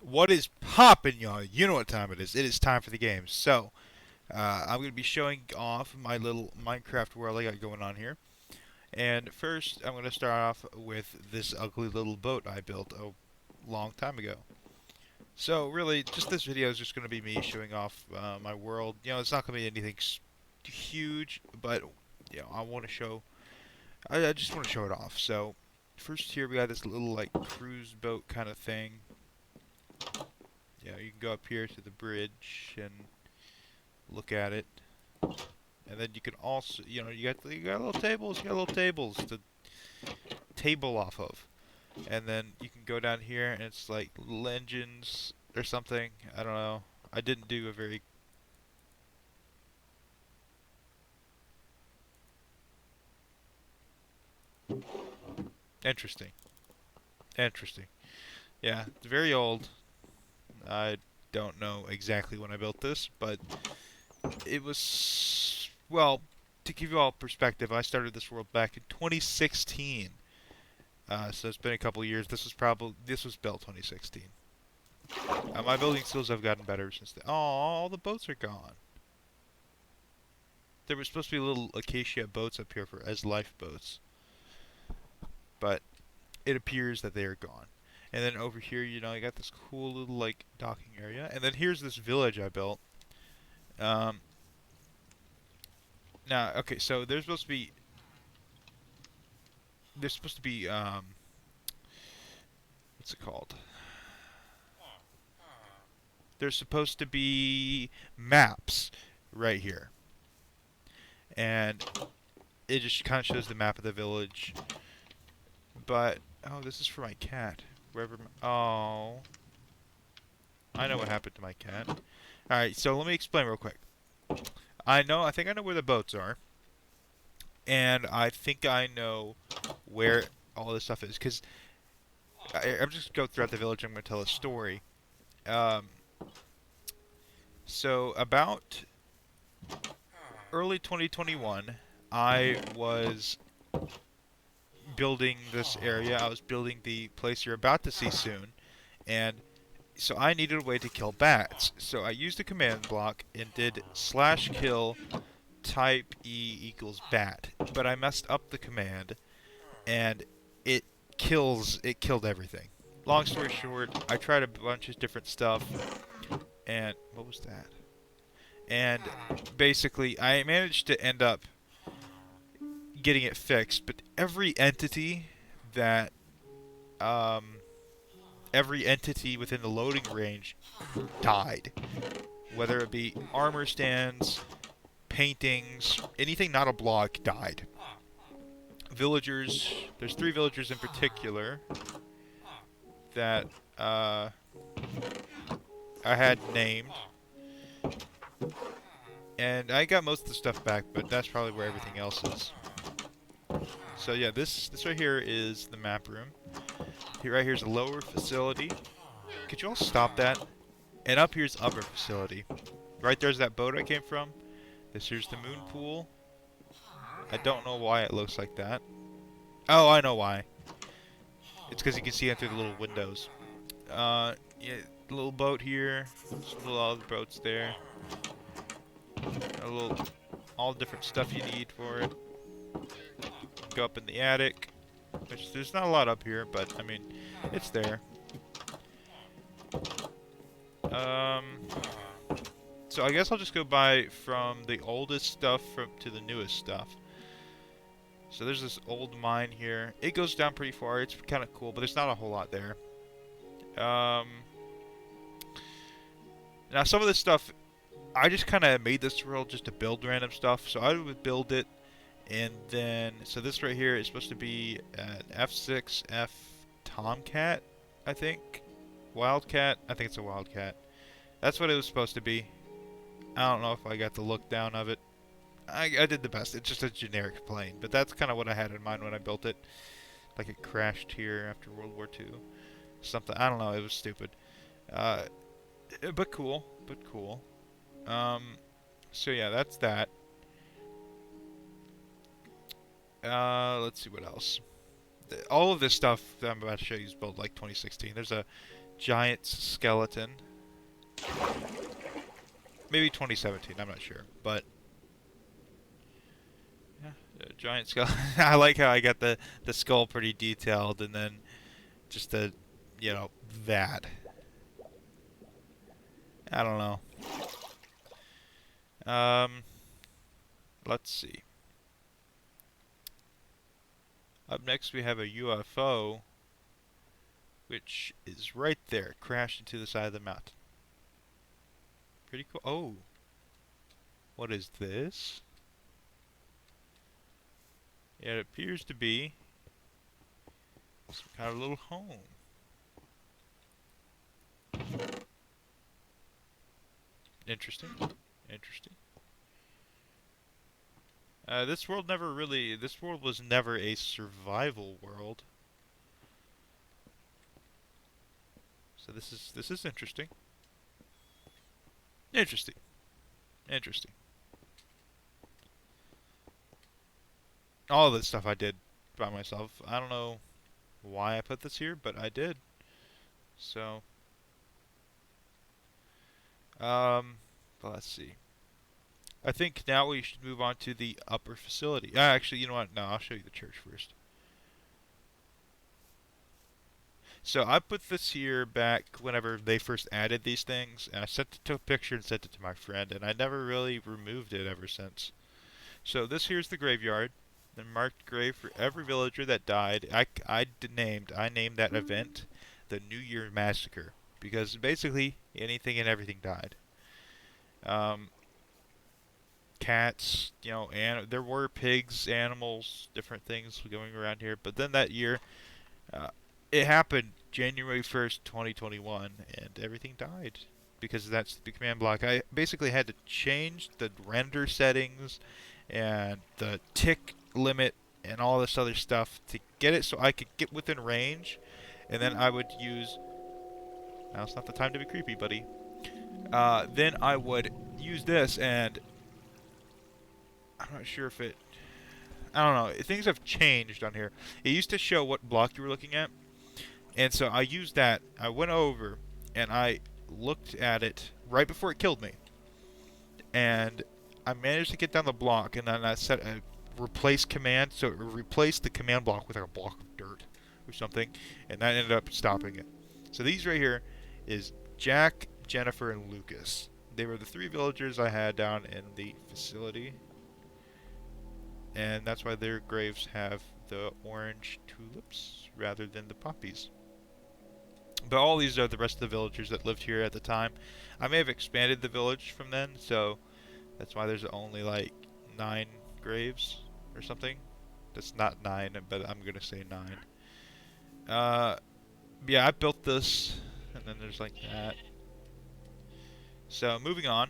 What is poppin', y'all? You know what time it is. It is time for the game. So, I'm going to be showing off my little Minecraft world I got going on here. And first, I'm going to start off with this ugly little boat I built a long time ago. So, really, just this video is just going to be me showing off my world. It's not going to be anything huge, but, I want to show. I just want to show it off. So, first here we got this little, like, cruise boat kind of thing. You can go up here to the bridge and look at it. And then you can also, you got little tables to table off of. And then you can go down here and it's like little engines or something. I don't know. I didn't do a very interesting. Interesting. Yeah, it's very old. I don't know exactly when I built this, but it was well, to give you all perspective, I started this world back in 2016. So it's been a couple years. This was built 2016. My building skills have gotten better since then. Oh, all the boats are gone. There were supposed to be little acacia boats up here for as lifeboats, but it appears that they are gone. And then over here, you got this cool little like docking area, and then here's this village I built. Um, Now, okay, so there's supposed to be what's it called? There's supposed to be maps right here, and it just kind of shows the map of the village. But oh, this is for my cat. Oh, I know what happened to my cat. All right, so let me explain real quick. I think I know where the boats are, and I think I know where all this stuff is. Cause I'm just go throughout the village. I'm gonna tell a story. Um, so about early 2021, I was building this area. I was building the place you're about to see soon, and so I needed a way to kill bats. So I used a command block and did slash kill type E equals bat, but I messed up the command and it it killed everything. Long story short, I tried a bunch of different stuff and what was that? And basically I managed to end up getting it fixed, but that um every entity within the loading range died. Whether it be armor stands, paintings, anything not a block died. Villagers, there's three villagers in particular that I had named, and I got most of the stuff back, but that's probably where everything else is. So yeah, this right here is the map room. Here right here's a lower facility. Could you all stop that? And up here's upper facility. Right there's that boat I came from. This here's the moon pool. I don't know why it looks like that. Oh, I know why. It's because you can see it through the little windows. Yeah, little boat here. Some little other boats there. A little, all different stuff you need for it. Go up in the attic, which there's not a lot up here, but I mean, it's there. Um, so I guess I'll just go by from the oldest stuff to the newest stuff. So there's this old mine here. It goes down pretty far. It's kind of cool, but there's not a whole lot there. Um, Now some of this stuff, I just kind of made this world just to build random stuff. So I would build it, and then so this right here is supposed to be an F6F Tomcat, I think. Wildcat. I think it's a Wildcat. That's what it was supposed to be. I don't know if I got the look down of it. I did the best. It's just a generic plane, but that's kind of what I had in mind when I built it. Like it crashed here after World War II. Something. I don't know. It was stupid. Uh, but cool. But cool. Um, so yeah, that's that. Let's see what else. All of this stuff that I'm about to show you is built like 2016. There's a giant skeleton. Maybe 2017, I'm not sure. But, yeah, a giant skull. I like how I got the skull pretty detailed, and then just the, you know, that. I don't know. Let's see. Up next we have a UFO, which is right there, crashed into the side of the mountain. Pretty cool. Oh, what is this? Yeah, it appears to be some kind of little home. Interesting. Interesting. This world never really. This world was never a survival world. So this is interesting. Interesting. Interesting. All this stuff I did by myself. I don't know why I put this here, but I did. So, but let's see. I think now we should move on to the upper facility. Actually, you know what? No, I'll show you the church first. So I put this here back whenever they first added these things, and I took a picture and sent it to my friend, and I never really removed it ever since. So this here's the graveyard, the marked grave for every villager that died. I named that event the New Year Massacre because basically anything and everything died. Um, Cats, you know, and there were pigs, animals, different things going around here. But then that year, uh, it happened January 1st, 2021, and everything died because that's the command block. I basically had to change the render settings and the tick limit and all this other stuff to get it so I could get within range, and then I would use. Now it's not the time to be creepy, buddy. Then I would use this, and I'm not sure if it. I don't know. Things have changed on here. It used to show what block you were looking at, and so I used that. I went over and I looked at it right before it killed me, and I managed to get down the block, and then I set a replace command, so it replaced the command block with like a block of dirt or something, and that ended up stopping it. So these right here is Jack, Jennifer, and Lucas. They were the three villagers I had down in the facility, and that's why their graves have the orange tulips rather than the poppies. But all these are the rest of the villagers that lived here at the time. I may have expanded the village from then, so that's why there's only like 9 graves or something. That's not 9, but I'm gonna say 9. Yeah, I built this, and then there's like that. So moving on.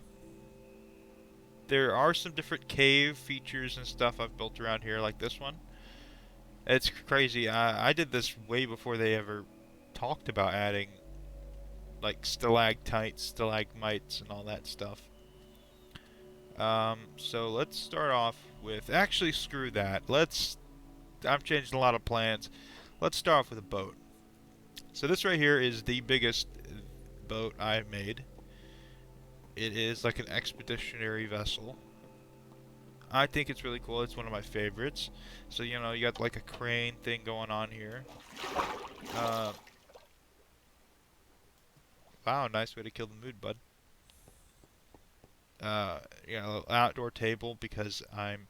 There are some different cave features and stuff I've built around here, like this one. It's crazy. I did this way before they ever talked about adding like stalactites, stalagmites, and all that stuff. So let's start off with. Actually, screw that. I've changed a lot of plans. Let's start off with a boat. So this right here is the biggest boat I've made. It is like an expeditionary vessel. I think it's really cool. It's one of my favorites. So, you know, you got like a crane thing going on here. Wow, nice way to kill the mood, bud. You know, outdoor table because I'm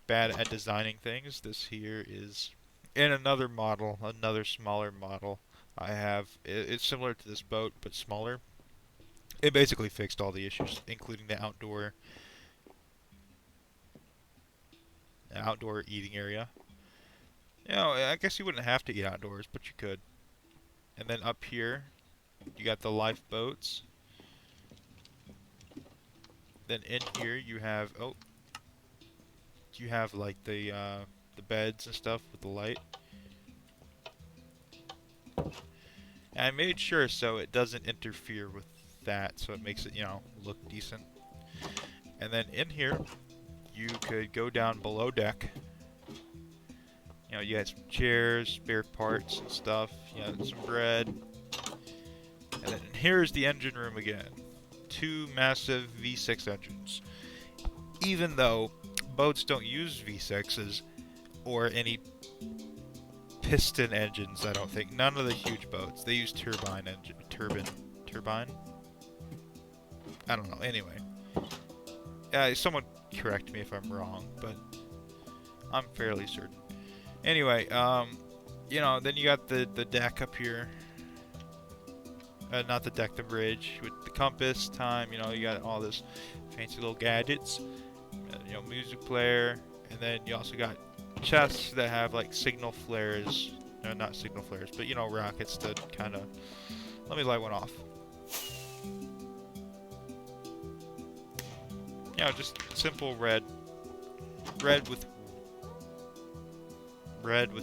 bad at designing things. This here is in another model, another smaller model. I have it's similar to this boat but smaller. It basically fixed all the issues, including the outdoor eating area. You know, I guess you wouldn't have to eat outdoors, but you could. And then up here, you got the lifeboats. Then in here you have like the beds and stuff with the light. And I made sure so it doesn't interfere with that, so it makes it, you know, look decent. And then in here, you could go down below deck. You know, you had some chairs, spare parts and stuff. You had some bread. here's the engine room again. Two massive V6 engines. Even though boats don't use V6s or any piston engines, I don't think. None of the huge boats. They use turbine. I don't know. Anyway, someone correct me if I'm wrong, but I'm fairly certain. Anyway, you know, then you got the deck up here. Not the deck, the bridge with the compass, time. You know, you got all this fancy little gadgets. You know, music player, and then you also got chests that have like signal flares. No, not signal flares, but you know, rockets to kind of. Let me light one off. You know, just simple red with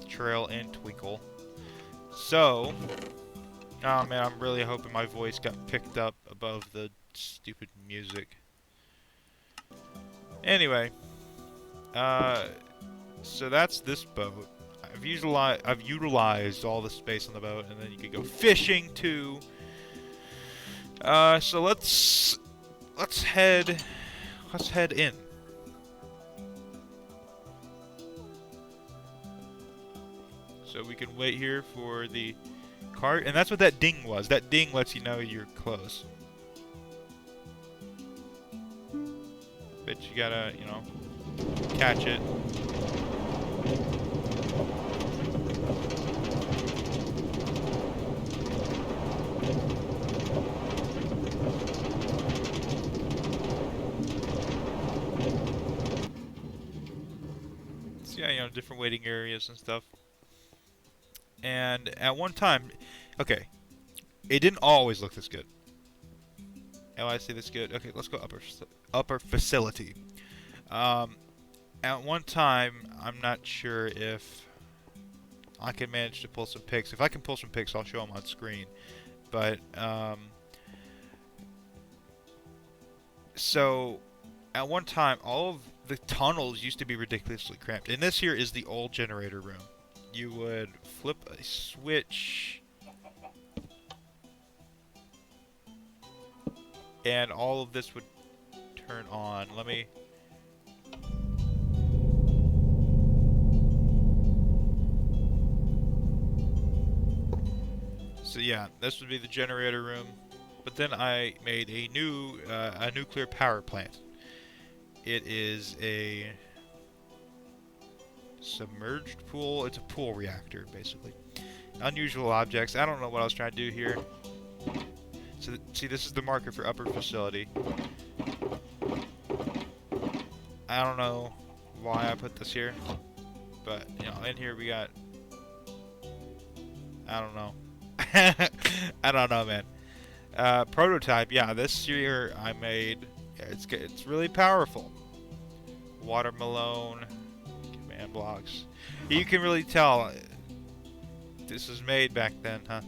trail and twinkle. So, oh man, I'm really hoping my voice got picked up above the stupid music. Anyway, so that's this boat. I've utilized all the space on the boat, and then you could go fishing too. So let's head in. So we can wait here for the cart, and that's what that ding was. That ding lets you know you're close. But you gotta, you know, catch it. So yeah, you know, different waiting areas and stuff. And at one time, okay, it didn't always look this good. Oh, I see this good. Okay, let's go upper facility. At one time, I'm not sure if I can manage to pull some pics. If I can pull some pics, I'll show them on screen. But so at one time, all of the tunnels used to be ridiculously cramped. And this here is the old generator room. You would flip a switch, and all of this would turn on. Let me... So yeah, this would be the generator room. But then I made a nuclear power plant. It is a submerged pool. It's a pool reactor, basically. Unusual objects. I don't know what I was trying to do here. So, see, this is the marker for upper facility. I don't know why I put this here, but, you know, in here we got... I don't know. I don't know, man. Prototype, yeah, this here I made... Yeah, it's really powerful. Watermelon... blocks. You can really tell this was made back then, huh?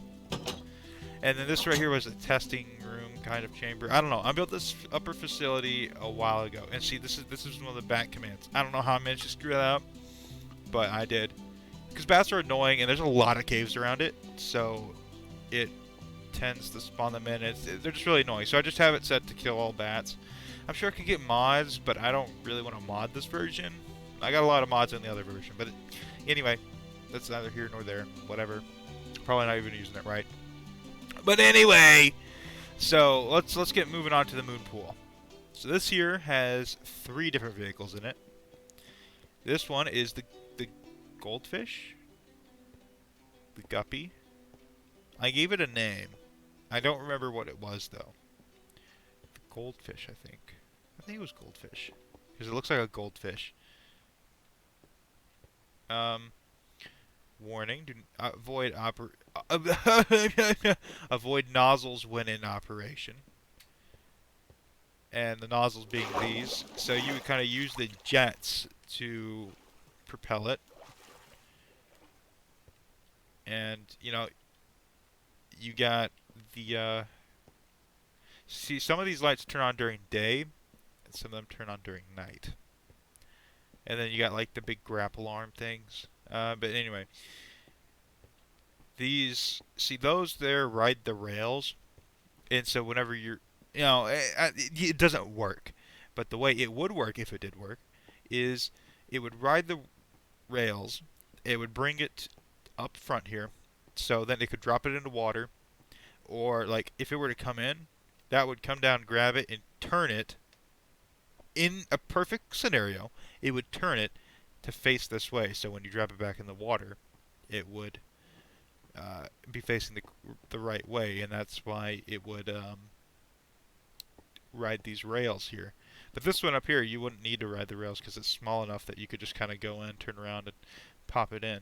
And then this right here was a testing room kind of chamber. I don't know. I built this upper facility a while ago, and see, this is one of the bat commands. I don't know how I managed to screw that up, but I did. Because bats are annoying, and there's a lot of caves around it, so it tends to spawn them in. They're just really annoying. So I just have it set to kill all bats. I'm sure I could get mods, but I don't really want to mod this version. I got a lot of mods in the other version, but anyway, that's neither here nor there. Whatever. Probably not even using it right. But anyway, so let's get moving on to the moon pool. So this here has 3 different vehicles in it. This one is the goldfish, the guppy. I gave it a name. I don't remember what it was though. The goldfish, I think. I think it was goldfish because it looks like a goldfish. Warning: do avoid nozzles when in operation. And the nozzles being these, so you would kind of use the jets to propel it. And you know, you got the see, some of these lights turn on during day, and some of them turn on during night. And then you got like the big grapple arm things. But anyway, these, see those there ride the rails, And so whenever you're, it doesn't work. But the way it would work, if it did work, is it would ride the rails, it would bring it up front here, so then it could drop it into water, or like if it were to come in, that would come down, grab it, and turn it. In a perfect scenario, it would turn it to face this way, so when you drop it back in the water, it would be facing the right way, and that's why it would ride these rails here. But this one up here, you wouldn't need to ride the rails because it's small enough that you could just kind of go in, turn around, and pop it in.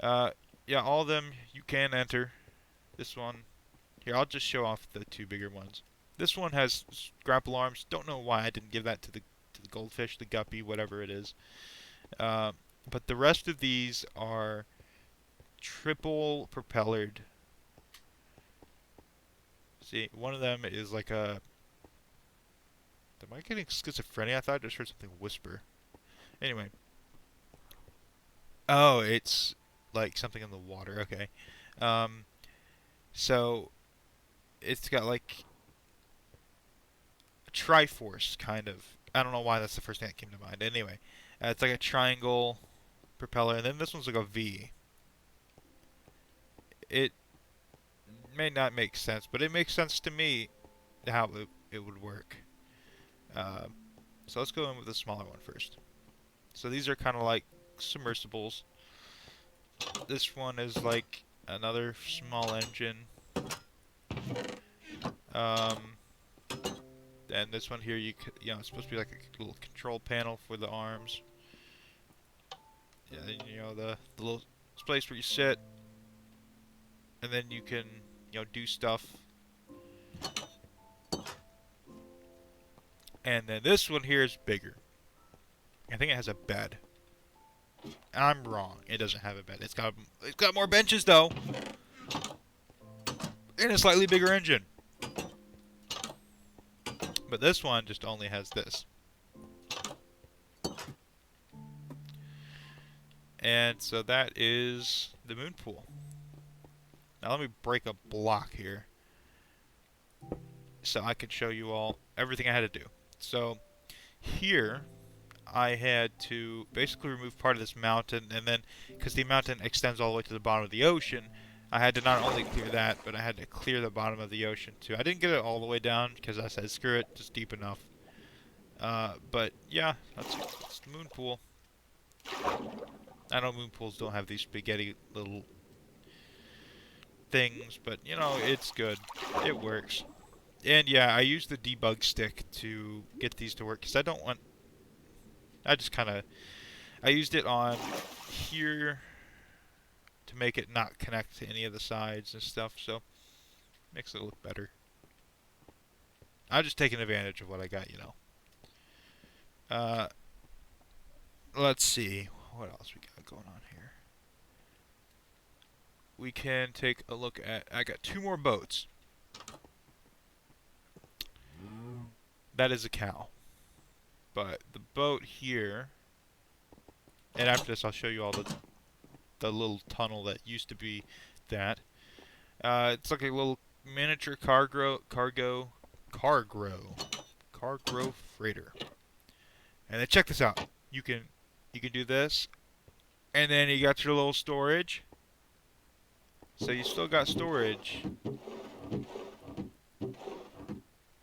Uh, yeah, all of them you can enter. This one, here, I'll just show off the two bigger ones. This one has grapple arms. Don't know why I didn't give that to the goldfish, the guppy, whatever it is. Uh, but the rest of these are triple propellered. See, one of them is like a. Am I getting schizophrenia? I thought I just heard something whisper. Anyway. Oh, it's like something in the water. Okay. Um, so it's got like a Triforce kind of. I don't know why that's the first thing that came to mind. Anyway, it's like a triangle propeller, and then this one's like a V. It may not make sense, but it makes sense to me how it would work. Uh, so let's go in with the smaller one first. So these are kind of like submersibles. This one is like another small engine. Um, and this one here, it's supposed to be like a little control panel for the arms. Yeah, then the little place where you sit, and then you can do stuff. And then this one here is bigger. I think it has a bed. I'm wrong. It doesn't have a bed. It's got more benches though, and a slightly bigger engine. But this one just only has this. And so that is the moon pool. Now let me break a block here so I can show you all everything I had to do. So here I had to basically remove part of this mountain, and then because the mountain extends all the way to the bottom of the ocean, I had to not only clear that, but I had to clear the bottom of the ocean too. I didn't get it all the way down because I said screw it, just deep enough. But yeah, that's the moon pool. I know moon pools don't have these spaghetti little things, but it's good. It works. And yeah, I used the debug stick to get these to work because I used it on here to make it not connect to any of the sides and stuff, so makes it look better. I'm just taking advantage of what I got, Let's see what else we got going on here. We can take a look at. I got two more boats. That is a cow. But the boat here, and after this I'll show you all the little tunnel that used to be that. It's like a little miniature cargo freighter. And then check this out. You can do this, and then you got your little storage. So you still got storage.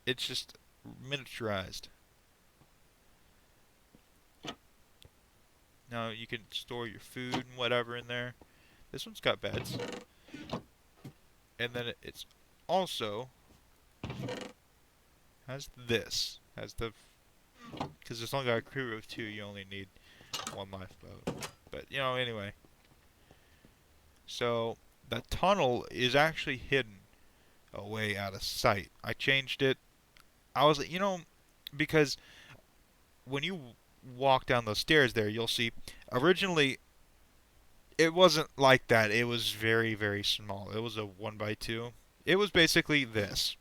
It's just miniaturized. Now you can store your food and whatever in there. This one's got beds. And then it's also has this. Because it's only got a crew of 2, you only need 1 lifeboat. But, anyway. So, the tunnel is actually hidden away out of sight. I changed it. I was, because when you walk down those stairs there, you'll see, originally, it wasn't like that. It was very, very small. It was a 1x2. It was basically this.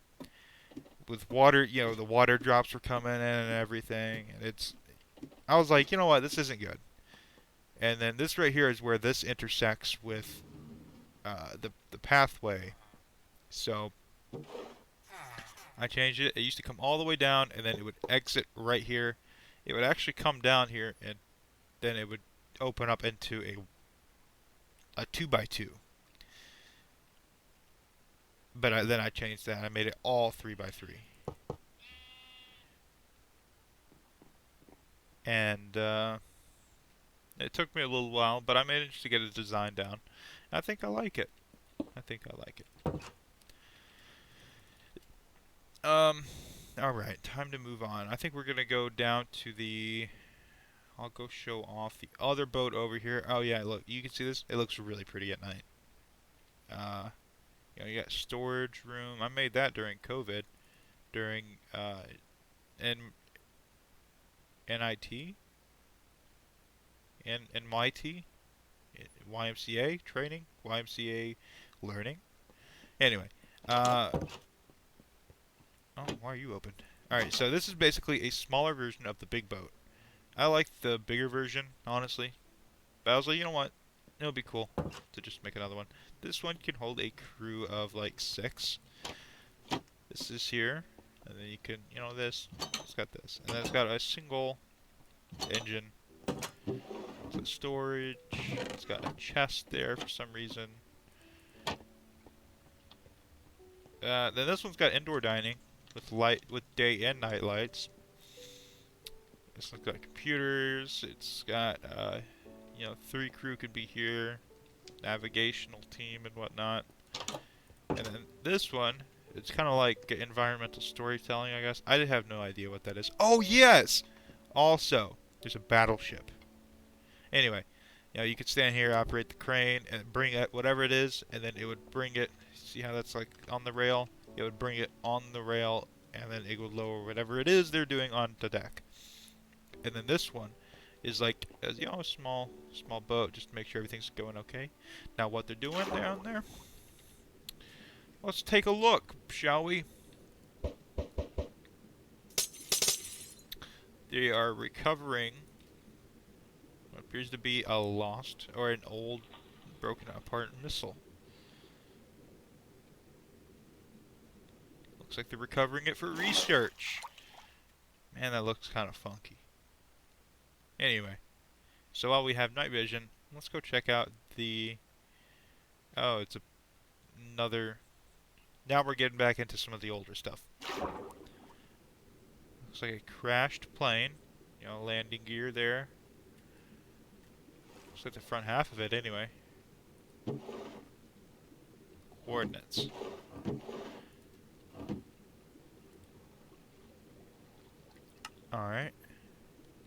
With water, the water drops were coming in and everything. And I was like, you know what, this isn't good. And then this right here is where this intersects with the pathway. So I changed it. It used to come all the way down, and then it would exit right here. It would actually come down here, and then it would open up into a 2x2. But then I changed that. I made it all 3x3. And it took me a little while, but I managed to get a design down. I think I like it. I think I like it. Alright, time to move on. I think we're gonna go down to the... I'll go show off the other boat over here. Oh yeah, look, you can see this? It looks really pretty at night. You got storage room. I made that during COVID. During, N NIT? NYT? YMCA training? YMCA learning? Anyway, oh, why are you open? Alright, so this is basically a smaller version of the big boat. I like the bigger version, honestly. But I was like, you know what? It'll be cool to just make another one. This one can hold a crew of like 6. This is here. And then you can, this. It's got this. And then it's got a single engine. So storage. It's got a chest there for some reason. Then this one's got indoor dining with day and night lights. This one's got computers. It's got 3 crew could be here, navigational team and whatnot. And then this one, it's kind of like environmental storytelling, I guess. I have no idea what that is. Oh yes! Also, there's a battleship. Anyway, you could stand here, operate the crane, and bring it, whatever it is, and then it would bring it. See how that's like on the rail? It would bring it on the rail, and then it would lower whatever it is they're doing on the deck. And then this one is like, a small boat, just to make sure everything's going okay. Now what they're doing down there, let's take a look, shall we? They are recovering what appears to be a lost, or an old, broken apart missile. Looks like they're recovering it for research. Man, that looks kind of funky. Anyway, so while we have night vision, let's go check out the... Oh, it's another... Now we're getting back into some of the older stuff. Looks like a crashed plane. Landing gear there. Looks like the front half of it, anyway. Coordinates. Alright.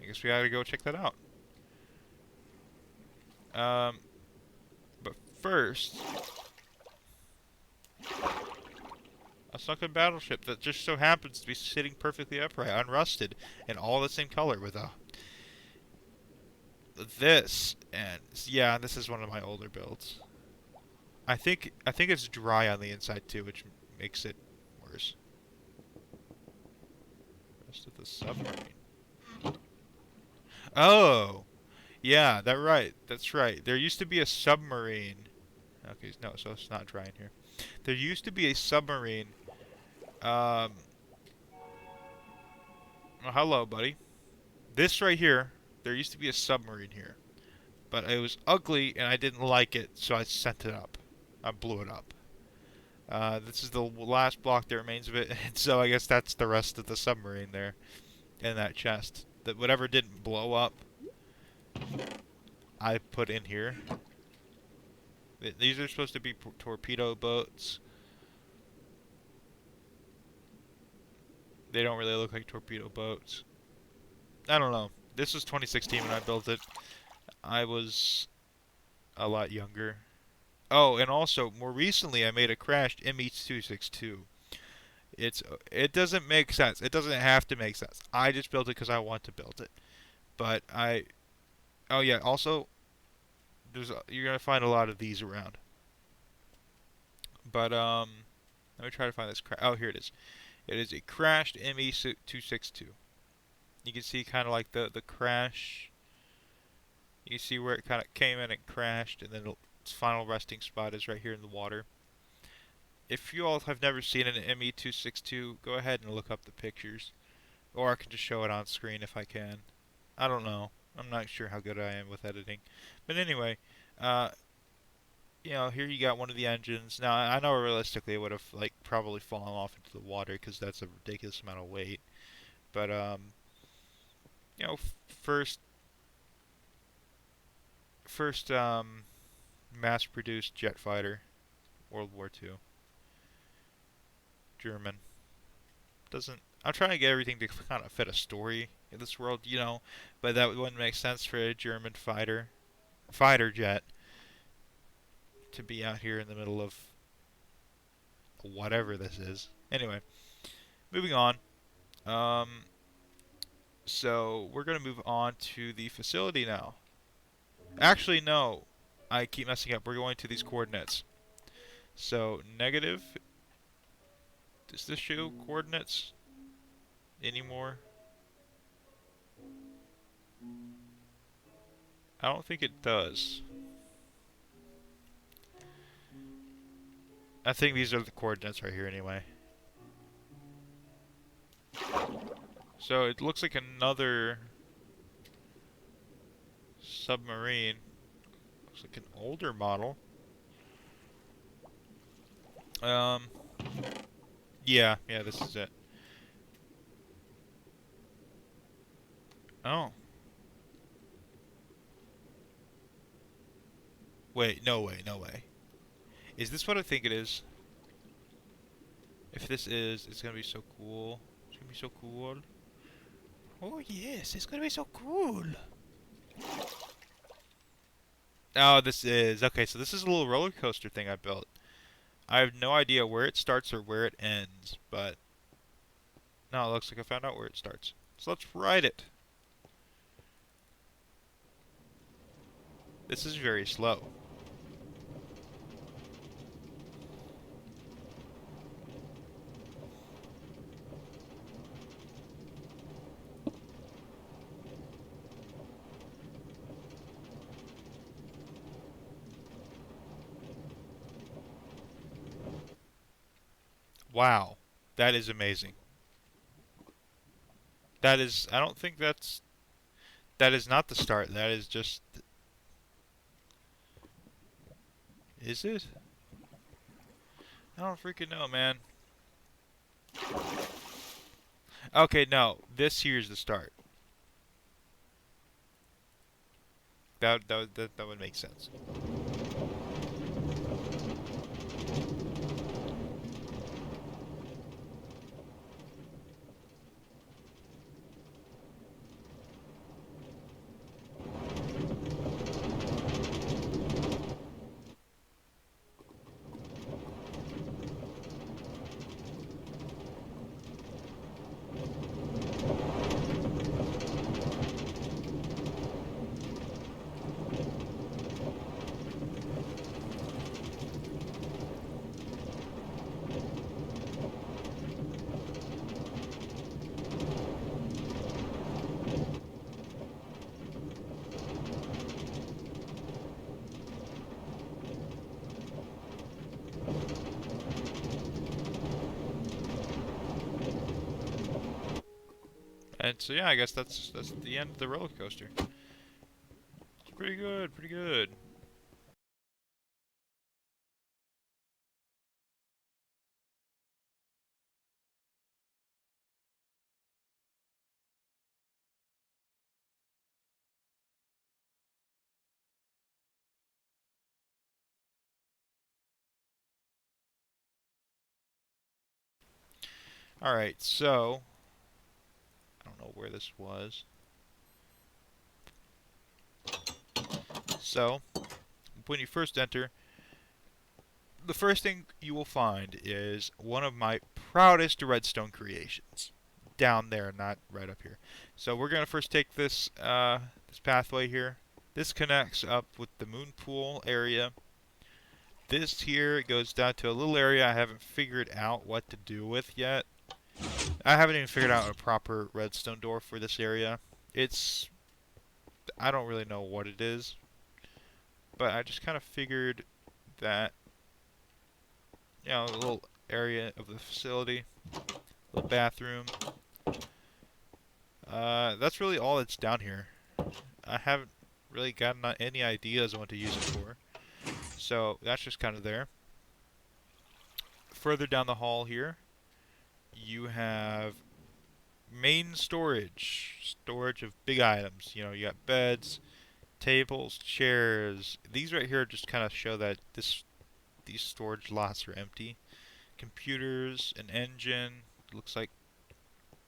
I guess we gotta go check that out. But first, a sunken battleship that just so happens to be sitting perfectly upright, unrusted, and all the same color with this. And yeah, this is one of my older builds. I think it's dry on the inside too, which makes it worse. Rest of the submarine. Oh, yeah, that's right. There used to be a submarine. Okay, no, so it's not dry in here. There used to be a submarine. Oh, hello, buddy. This right here, there used to be a submarine here. But it was ugly, and I didn't like it, so I sent it up. I blew it up. This is the last block that remains of it, and so I guess that's the rest of the submarine there in that chest. That whatever didn't blow up, I put in here. These are supposed to be torpedo boats. They don't really look like torpedo boats. I don't know. This was 2016 when I built it. I was a lot younger. Oh, and also, more recently I made a crashed ME262. It doesn't make sense. It doesn't have to make sense. I just built it because I want to build it. But oh yeah, also, you're gonna find a lot of these around. But let me try to find this. Oh, here it is. It is a crashed ME262. You can see kind of like the crash. You can see where it kind of came in and crashed, and then its final resting spot is right here in the water. If you all have never seen an ME262, go ahead and look up the pictures. Or I can just show it on screen if I can. I don't know. I'm not sure how good I am with editing. But anyway, uh, here you got one of the engines. Now, I know realistically it would have, like, probably fallen off into the water because that's a ridiculous amount of weight. But, first, mass-produced jet fighter, World War II, German. Doesn't I'm trying to get everything to kind of fit a story in this world, but that wouldn't make sense for a German fighter jet to be out here in the middle of whatever this is. Anyway, moving on. Um, so we're gonna move on to the facility now. Actually, no, I keep messing up. We're going to these coordinates. So negative. Does this show coordinates anymore? I don't think it does. I think these are the coordinates right here anyway. So it looks like another submarine. Looks like an older model. Um, yeah, this is it. Oh. Wait, no way, no way. Is this what I think it is? If this is, it's gonna be so cool. It's gonna be so cool. Oh yes, it's gonna be so cool. Oh, this is. Okay, so this is a little roller coaster thing I built. I have no idea where it starts or where it ends, but no, it looks like I found out where it starts. So let's ride it. This is very slow. Wow. That is amazing. That is, I don't think that is not the start. That is just, is it? I don't freaking know, man. Okay, no. This here's the start. That would make sense. And so yeah, I guess that's the end of the roller coaster. It's pretty good, pretty good. All right, so I don't know where this was. So when you first enter, the first thing you will find is one of my proudest redstone creations. Down there, not right up here. So we're gonna first take this pathway here. This connects up with the moon pool area. This here goes down to a little area I haven't figured out what to do with yet. I haven't even figured out a proper redstone door for this area. I don't really know what it is, but I just kind of figured that you know, a little area of the facility, little bathroom. That's really all that's down here. I haven't really gotten any ideas on what to use it for. So that's just kind of there. Further down the hall here, you have main storage. Storage of big items. You know, you got beds, tables, chairs. These right here just kind of show that these storage lots are empty. Computers, an engine. Looks like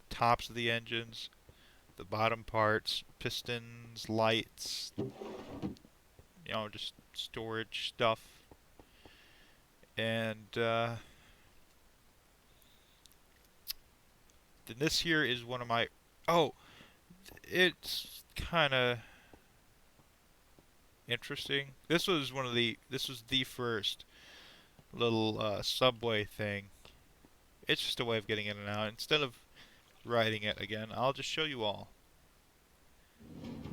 tops of the engines, the bottom parts, pistons, lights. You know, just storage stuff. And then this here is one of my. Oh, it's kind of interesting. This was one of the. This was the first little subway thing. It's just a way of getting in and out. Instead of writing it again, I'll just show you all.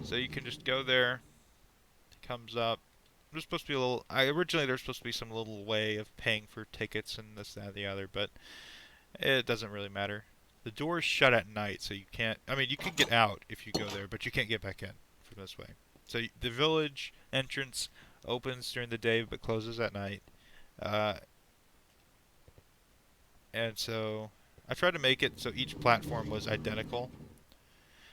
So you can just go there. It comes up. There's supposed to be a little. Originally there's supposed to be some little way of paying for tickets and this, that, and the other, but it doesn't really matter. The door is shut at night, so you can't. I mean, you can get out if you go there, but you can't get back in from this way. So the village entrance opens during the day, but closes at night. Uh, and so I tried to make it so each platform was identical.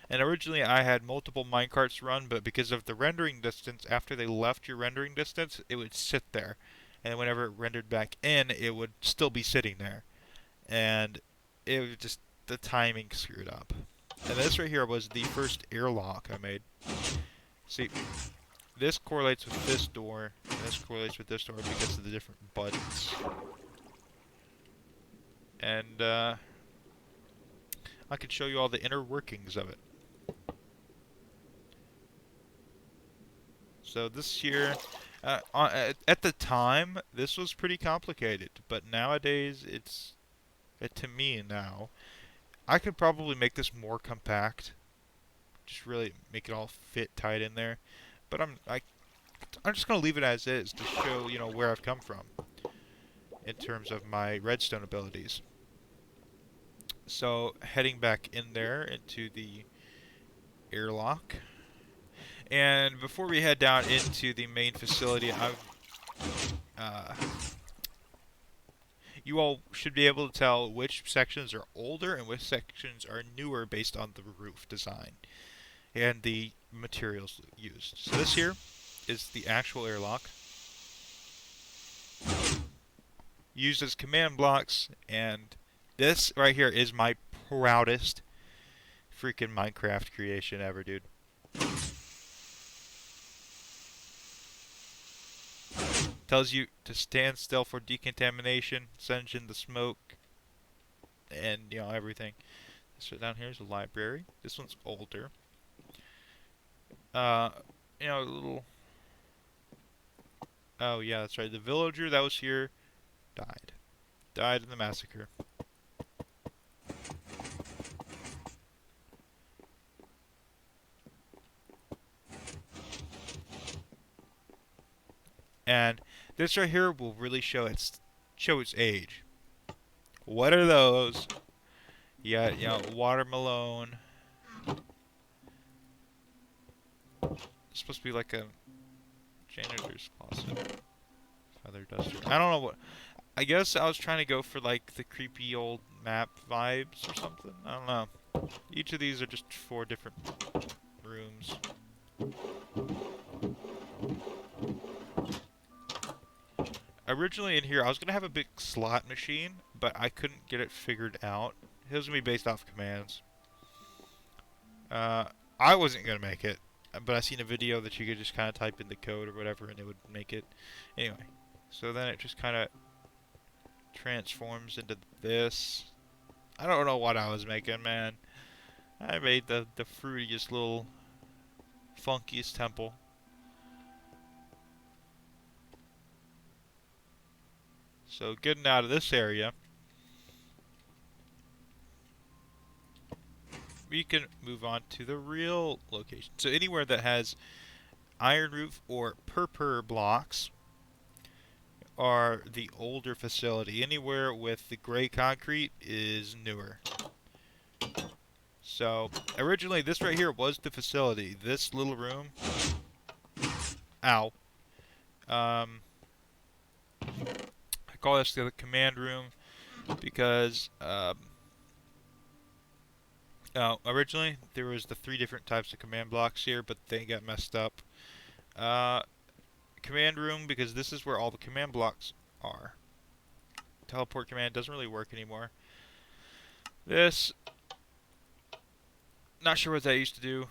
And originally I had multiple minecarts run, but because of the rendering distance, after they left your rendering distance, it would sit there. And whenever it rendered back in, it would still be sitting there. And it was just, the timing screwed up. And this right here was the first airlock I made. See, this correlates with this door, and this correlates with this door because of the different buttons. And I could show you all the inner workings of it. So this here, at the time, this was pretty complicated, but nowadays to me now, I could probably make this more compact, just really make it all fit tight in there. But I'm just gonna leave it as is to show, you know, where I've come from in terms of my redstone abilities. So heading back in there into the airlock. And before we head down into the main facility, you all should be able to tell which sections are older and which sections are newer based on the roof design and the materials used. So this here is the actual airlock, used as command blocks, and this right here is my proudest freaking Minecraft creation ever, dude. Tells you to stand still for decontamination, sends in the smoke, and, you know, everything. So down here is a library. This one's older. You know, a little. Oh yeah, that's right. The villager that was here died. Died in the massacre. And this right here will really show its age. What are those? You got, you know, watermelon. It's supposed to be like a janitor's closet. Feather duster. I don't know what. I guess I was trying to go for like the creepy old map vibes or something. I don't know. Each of these are just 4 different rooms. Originally in here, I was going to have a big slot machine, but I couldn't get it figured out. It was going to be based off commands. I wasn't going to make it, but I seen a video that you could just kind of type in the code or whatever and it would make it. Anyway, so then it just kind of transforms into this. I don't know what I was making, man. I made the fruitiest little funkiest temple. So getting out of this area, we can move on to the real location. So anywhere that has iron roof or purpur blocks, are the older facility. Anywhere with the gray concrete is newer. So, originally this right here was the facility. This little room, ow, I call this the command room because, originally there was the 3 different types of command blocks here, but they got messed up. Command room because this is where all the command blocks are. Teleport command doesn't really work anymore. This, not sure what that used to do.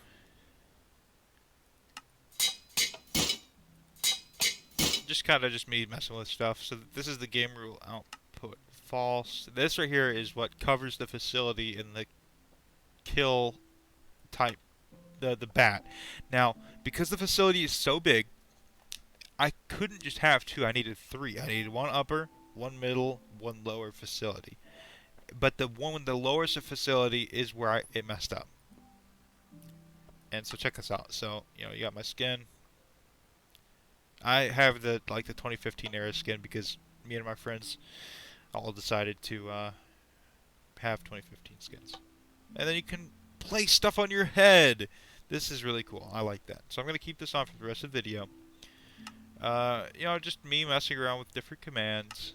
Just kind of just me messing with stuff. So this is the game rule output. False. This right here is what covers the facility in the kill type, the bat. Now, because the facility is so big, I couldn't just have 2. I needed 3. I needed 1 upper, 1 middle, 1 lower facility. But the one with the lowest facility is where it messed up. And so check this out. So, you know, you got my skin. I have the 2015 era skin because me and my friends all decided to have 2015 skins. And then you can place stuff on your head. This is really cool. I like that. So I'm going to keep this on for the rest of the video. You know, just me messing around with different commands.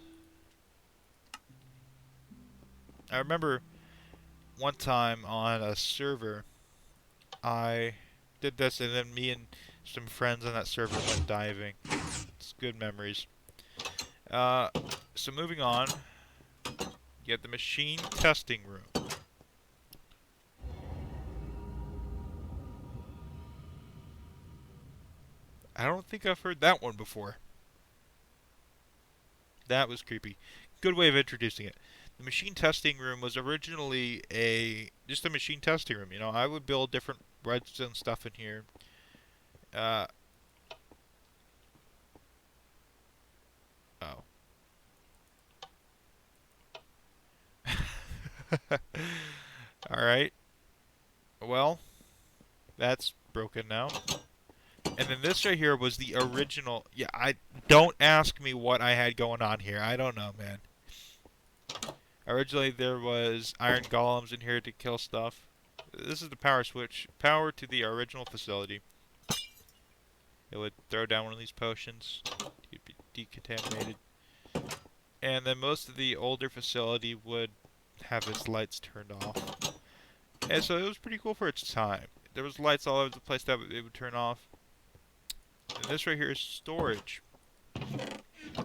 I remember one time on a server, I did this, and then me and some friends on that server went diving. It's good memories. So moving on, you have the machine testing room. I don't think I've heard that one before. That was creepy. Good way of introducing it. The machine testing room was originally just a machine testing room. You know, I would build different redstone stuff in here. Oh. Alright. Well, that's broken now. And then this right here was the original. Yeah, don't ask me what I had going on here. I don't know, man. Originally, there was iron golems in here to kill stuff. This is the power switch. Power to the original facility. It would throw down one of these potions. You'd be decontaminated. And then most of the older facility would have its lights turned off. And so it was pretty cool for its time. There was lights all over the place that it would turn off. And this right here is storage.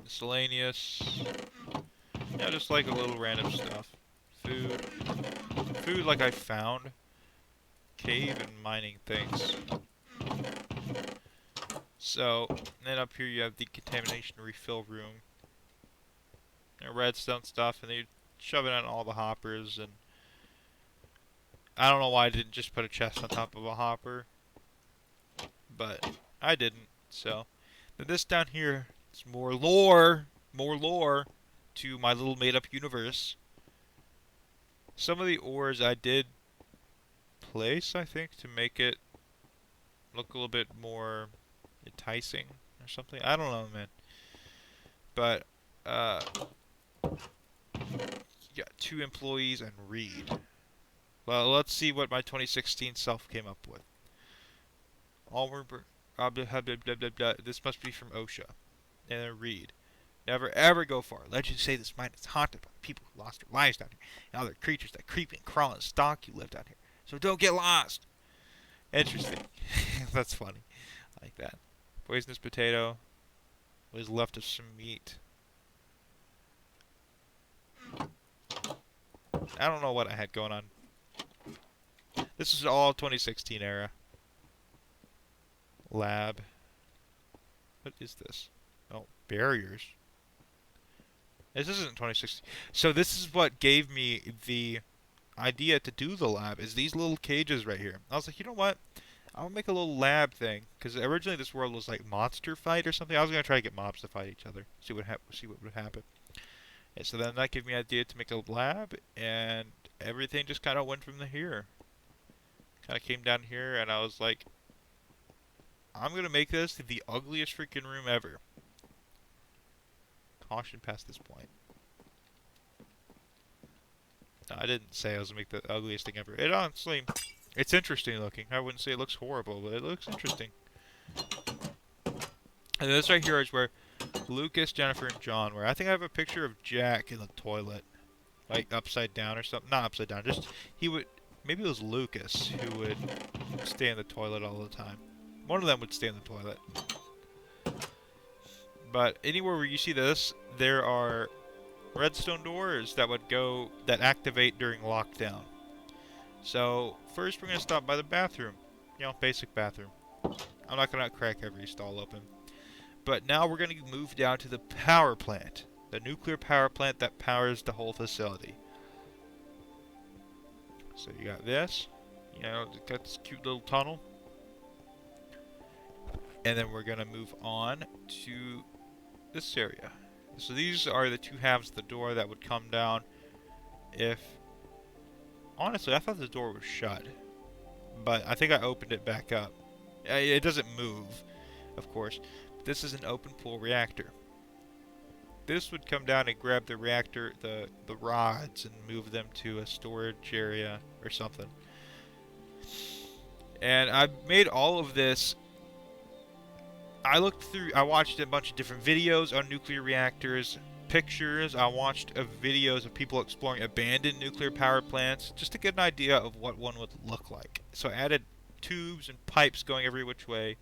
Miscellaneous. Yeah, just like a little random stuff. Food. Food like I found. Cave and mining things. So, then up here you have the contamination refill room. And redstone stuff, and they shove it on all the hoppers, and I don't know why I didn't just put a chest on top of a hopper. But I didn't, so. Then this down here is more lore to my little made-up universe. Some of the ores I did place, I think, to make it look a little bit more enticing or something. I don't know, man. But, you got 2 employees and read. Well, let's see what my 2016 self came up with. This must be from OSHA. And then read. Never ever go far. Legends say this mine is haunted by people who lost their lives down here, and other creatures that creep and crawl and stalk you live down here. So don't get lost. Interesting. That's funny. I like that. Poisonous potato. What is left of some meat. I don't know what I had going on. This is all 2016 era. Lab. What is this? Oh, barriers. This isn't 2016. So this is what gave me the idea to do the lab, is these little cages right here. I was like, you know what? I'll make a little lab thing. Because originally this world was like monster fight or something. I was going to try to get mobs to fight each other. See what would happen. And so then that gave me the idea to make a lab. And everything just kind of went from here. Kind of came down here and I was like, I'm going to make this the ugliest freaking room ever. caution past this point. No, I didn't say I was going to make the ugliest thing ever. It honestly, it's interesting looking. I wouldn't say it looks horrible, but it looks interesting. And this right here is where Lucas, Jennifer, and John were. I think I have a picture of Jack in the toilet. Like, upside down or something. Not upside down, just, he would, maybe it was Lucas who would stay in the toilet all the time. One of them would stay in the toilet. But anywhere where you see this, there are redstone doors that activate during lockdown. So, first we're going to stop by the bathroom. You know, basic bathroom. I'm not going to crack every stall open. But now we're going to move down to the power plant. The nuclear power plant that powers the whole facility. So you got this. You know, got this cute little tunnel. And then we're going to move on to this area. So these are the two halves of the door that would come down if... Honestly, I thought the door was shut. But I think I opened it back up. It doesn't move, of course. This is an open pool reactor. This would come down and grab the reactor, the rods, and move them to a storage area or something. And I made all of this. I watched a bunch of different videos on nuclear reactors, pictures. I watched videos of people exploring abandoned nuclear power plants, just to get an idea of what one would look like. So I added tubes and pipes going every which way.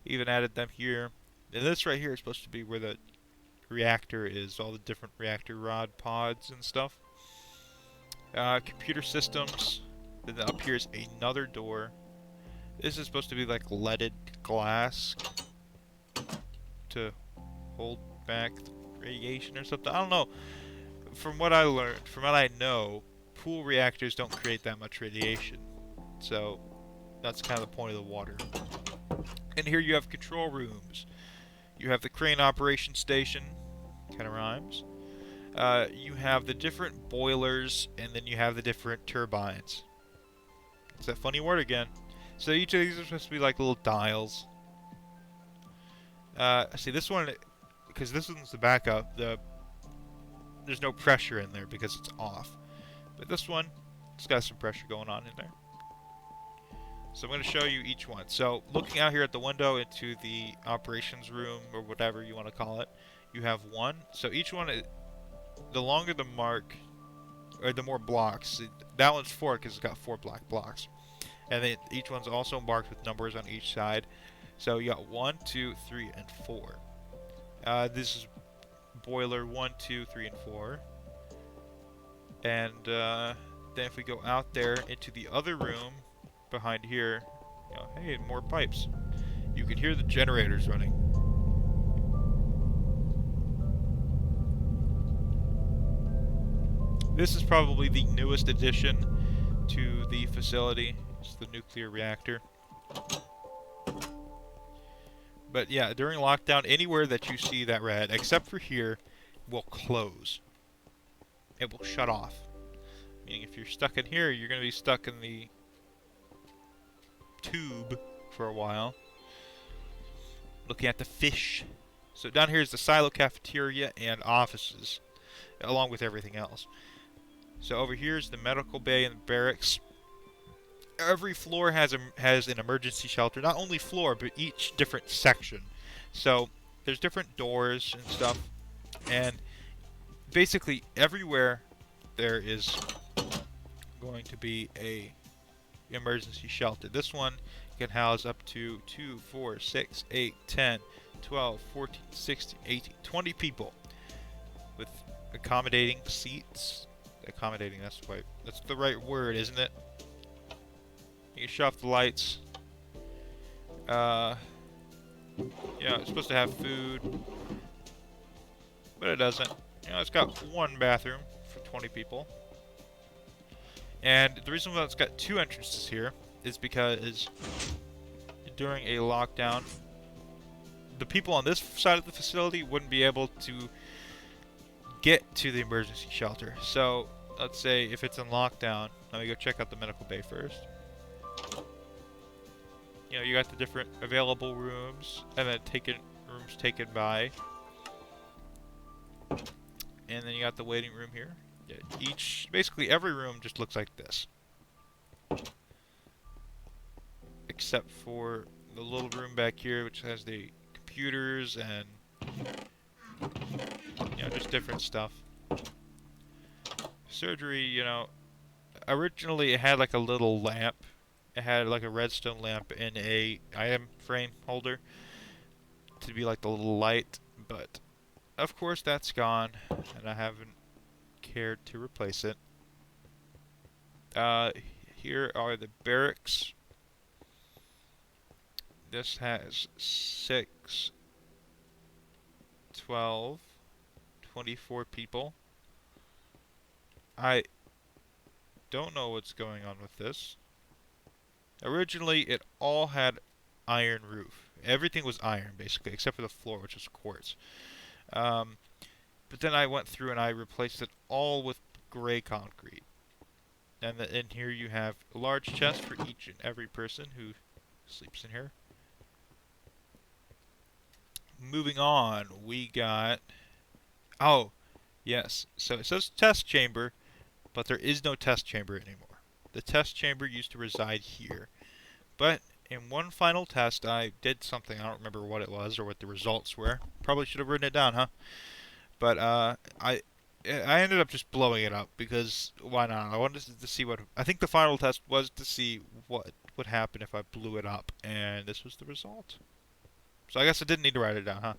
Even added them here. And this right here is supposed to be where the reactor is, all the different reactor rod pods and stuff. Computer systems. Then up here is another door. This is supposed to be like leaded glass to hold back the radiation or something. I don't know. From what I learned, from what I know, pool reactors don't create that much radiation. So that's kind of the point of the water. And here you have control rooms. You have the crane operation station. Kind of rhymes. You have the different boilers, and then you have the different turbines. It's that funny word again. So each of these are supposed to be like little dials. See this one, because this one's the backup, there's no pressure in there because it's off. But this one, it's got some pressure going on in there. So I'm going to show you each one. So looking out here at the window into the operations room, or whatever you want to call it, you have one. So each one, the longer the mark, or the more blocks. That one's 4 because it's got 4 black blocks. And then each one's also marked with numbers on each side. So you got 1, 2, 3, and 4. This is boiler 1, 2, 3, and 4. And then if we go out there into the other room behind here, you know, hey, more pipes. You can hear the generators running. This is probably the newest addition to the facility. It's the nuclear reactor. But yeah, during lockdown, anywhere that you see that red, except for here, will close. It will shut off. Meaning if you're stuck in here, you're going to be stuck in the tube for a while. Looking at the fish. So down here is the silo cafeteria and offices, along with everything else. So over here is the medical bay and the barracks. Every floor has an emergency shelter. Not only floor, but each different section. So there's different doors and stuff. And basically everywhere there is going to be a emergency shelter. This one can house up to 2, 4, 6, 8, 10, 12, 14, 16, 18, 20 people with accommodating seats. Accommodating, that's the right word, isn't it? You can shut off the lights. Yeah, it's supposed to have food, but it doesn't. You know, it's got one bathroom for 20 people. And the reason why it's got 2 entrances here is because during a lockdown, the people on this side of the facility wouldn't be able to get to the emergency shelter. So let's say if it's in lockdown, let me go check out the medical bay first. You know, you got the different available rooms, and then rooms taken by. And then you got the waiting room here. Yeah, basically every room just looks like this. Except for the little room back here, which has the computers and, just different stuff. Surgery, originally it had like a little lamp. It had like a redstone lamp and a item frame holder to be like the little light, but of course that's gone, and I haven't cared to replace it. Here are the barracks. This has 6, 12, 24 people. I don't know what's going on with this. Originally, it all had iron roof. Everything was iron, basically, except for the floor, which was quartz. But then I went through and I replaced it all with gray concrete. And in here you have a large chest for each and every person who sleeps in here. Moving on, we got... Oh, yes. So it says test chamber, but there is no test chamber anymore. The test chamber used to reside here. But in one final test, I did something. I don't remember what it was or what the results were. Probably should have written it down, huh? But I ended up just blowing it up because why not? I wanted to see what... I think the final test was to see what would happen if I blew it up, and this was the result. So I guess I didn't need to write it down, huh?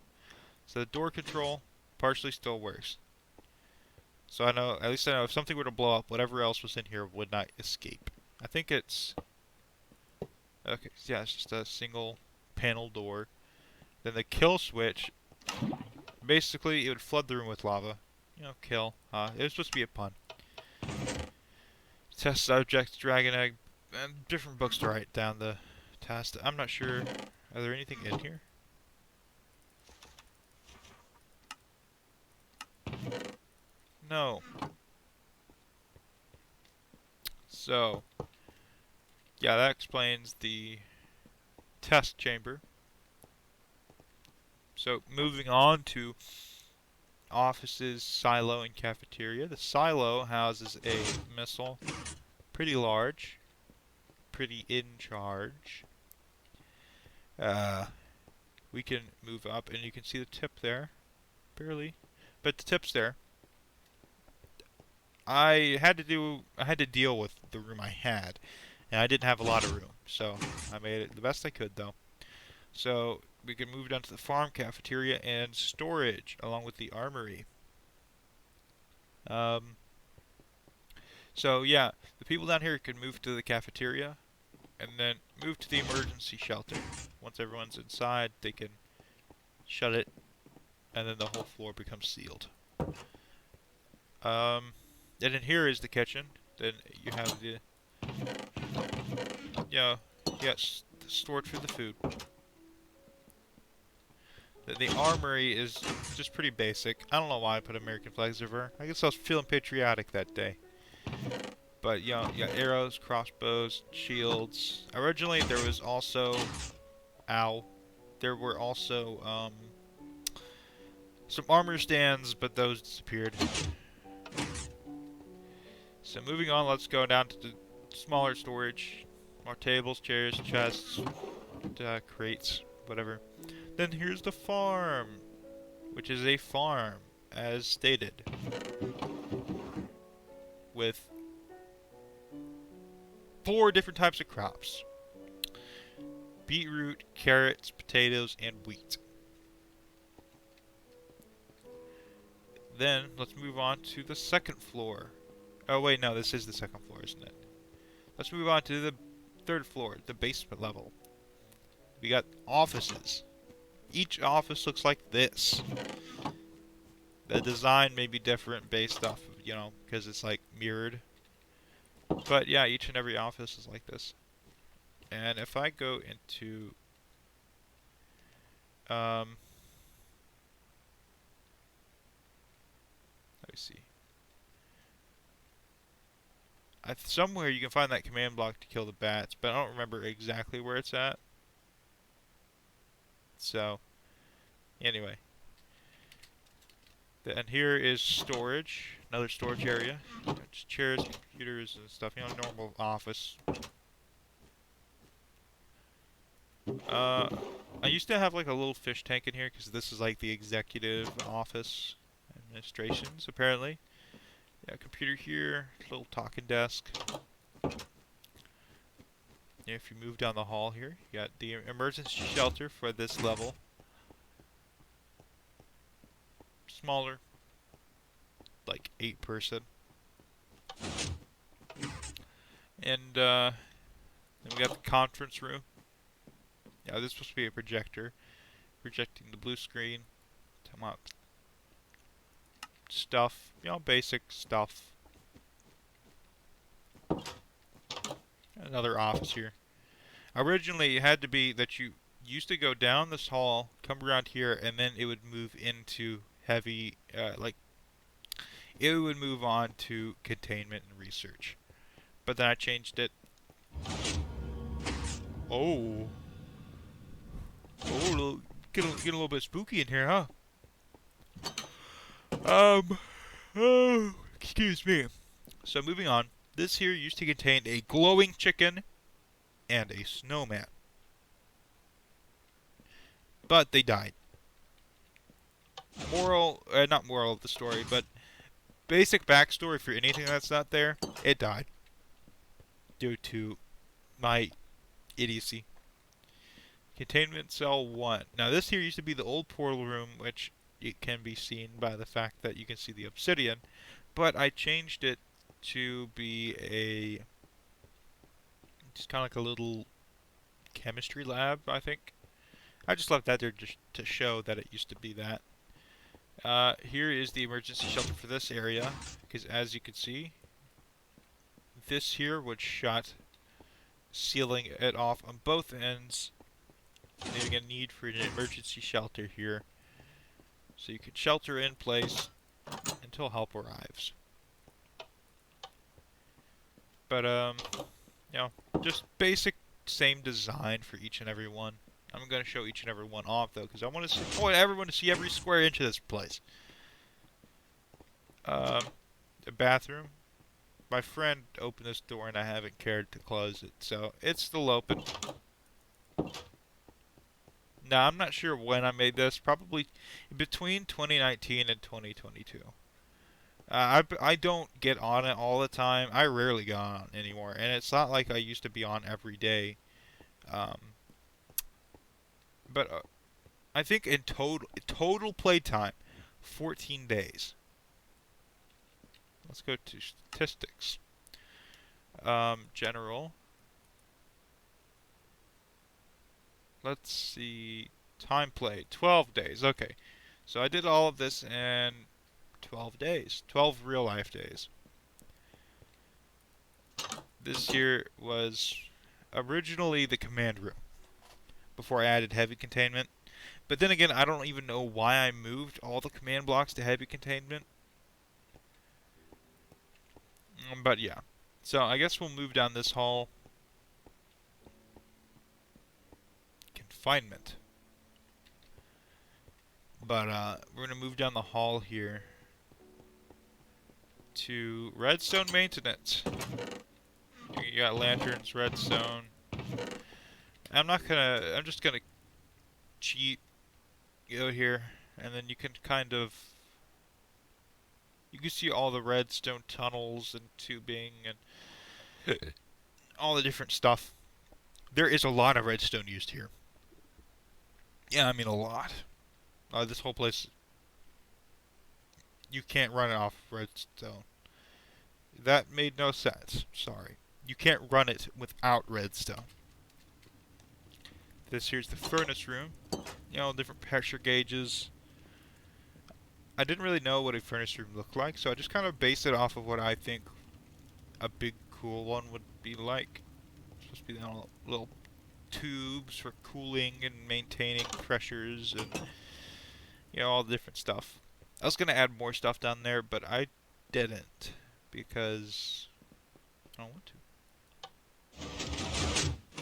So the door control partially still works. So I know, at least I know if something were to blow up, whatever else was in here would not escape. I think it's... Okay, yeah, it's just a single panel door. Then the kill switch, basically it would flood the room with lava. Kill. It was supposed to be a pun. Test subject, dragon egg, and different books to write down the test. I'm not sure. Are there anything in here? No. So, yeah, that explains the test chamber. So, moving on to offices, silo, and cafeteria. The silo houses a missile, pretty large, pretty in charge. We can move up, and you can see the tip there, barely, but the tip's there. I had to deal with the room I had, and I didn't have a lot of room, so I made it the best I could, though. So we can move down to the farm, cafeteria, and storage, along with the armory. So yeah, the people down here can move to the cafeteria, and then move to the emergency shelter. Once everyone's inside, they can shut it, and then the whole floor becomes sealed. Then in here is the kitchen. Then you have the, yes, stored for the food. The armory is just pretty basic. I don't know why I put American flags over. I guess I was feeling patriotic that day. But, you got arrows, crossbows, shields. Originally, there was also... Ow. There were also, some armor stands, but those disappeared. So moving on, let's go down to the smaller storage. More tables, chairs, chests, crates, whatever. Then here's the farm, which is a farm, as stated. With 4 different types of crops. Beetroot, carrots, potatoes, and wheat. Then, let's move on to the second floor. Oh wait, no, this is the second floor, isn't it? Let's move on to the third floor, the basement level. We got offices. Each office looks like this. The design may be different based off of, because it's like mirrored. But yeah, each and every office is like this. And if I go into let me see. Somewhere you can find that command block to kill the bats, but I don't remember exactly where it's at. So, anyway. Then here is storage, another storage area. Just chairs, computers, and stuff. You know, normal office. I used to have like a little fish tank in here because this is like the executive office administrations apparently. Yeah, computer here, little talking desk. Yeah, if you move down the hall here, you got the emergency shelter for this level. Smaller, like 8-person. And then we got the conference room. Yeah, this is supposed to be a projector. Projecting the blue screen. Come up. Stuff. You know, basic stuff. Another office here. Originally, it had to be that you used to go down this hall, come around here, and then it would move into heavy, it would move on to containment and research. But then I changed it. Oh. Oh, get a little bit spooky in here, huh? Oh, excuse me. So moving on. This here used to contain a glowing chicken and a snowman. But they died. Not moral of the story, but basic backstory for anything that's not there, it died. Due to my idiocy. Containment cell 1. Now this here used to be the old portal room, which it can be seen by the fact that you can see the obsidian, but I changed it to be just kind of like a little chemistry lab, I think. I just left that there just to show that it used to be that. Here is the emergency shelter for this area, because as you can see, this here would shut, sealing it off on both ends, leaving a need for an emergency shelter here, so you can shelter in place until help arrives. But you know, just basic same design for each and every one. I'm going to show each and every one off though, because I want everyone to see every square inch of this place. A bathroom. My friend opened this door and I haven't cared to close it, so it's still open. Now I'm not sure when I made this. Probably between 2019 and 2022. I don't get on it all the time. I rarely go on anymore, and it's not like I used to be on every day. But I think in total playtime, 14 days. Let's go to statistics. General. Let's see. Time played, 12 days. Okay, so I did all of this in 12 days. 12 real life days. This here was originally the command room before I added heavy containment. But then again, I don't even know why I moved all the command blocks to heavy containment. But yeah. So I guess we'll move down this hall. Confinement. But we're going to move down the hall here to redstone maintenance. You got lanterns, redstone. I'm just gonna cheat, go here, and then you can you can see all the redstone tunnels and tubing and all the different stuff. There is a lot of redstone used here. Yeah, I mean a lot. This whole place, you can't run it off redstone. That made no sense. Sorry. You can't run it without redstone. This here's the furnace room. You know, different pressure gauges. I didn't really know what a furnace room looked like, so I just kind of based it off of what I think a big, cool one would be like. It's supposed to be, you know, little tubes for cooling and maintaining pressures and, you know, all the different stuff. I was going to add more stuff down there, but I didn't because I don't want to.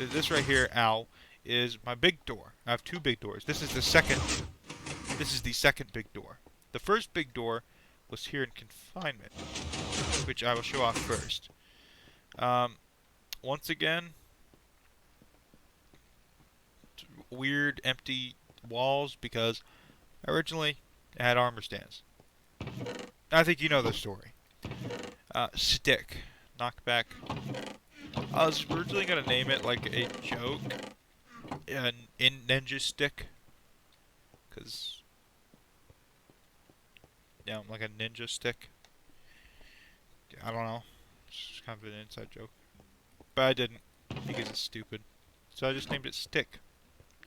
This right here, ow, is my big door. I have two big doors. This is the second big door. The first big door was here in confinement, which I will show off first. Once again, weird empty walls because originally it had armor stands. I think you know the story. Stick. Knockback. I was originally going to name it like a joke. In Ninja Stick. Because, yeah, like a ninja stick. I don't know. It's kind of an inside joke. But I didn't because it's stupid. So I just named it Stick.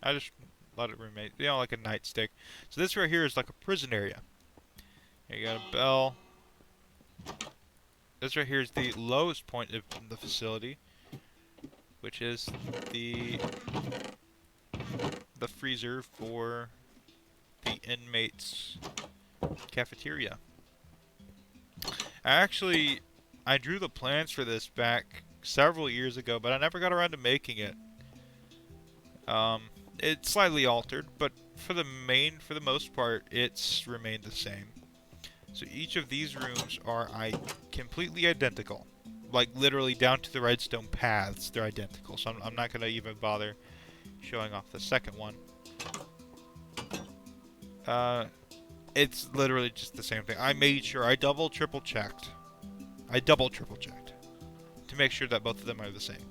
I just let it remain, you know, like a nightstick. So this right here is like a prison area. Here you got a bell. This right here is the lowest point of the facility, which is the freezer for the inmates' cafeteria. I drew the plans for this back several years ago, but I never got around to making it. It's slightly altered, but for the most part, it's remained the same. So each of these rooms are completely identical. Like, literally down to the redstone paths, they're identical. So I'm not going to even bother showing off the second one. It's literally just the same thing. I made sure I double triple checked to make sure that both of them are the same.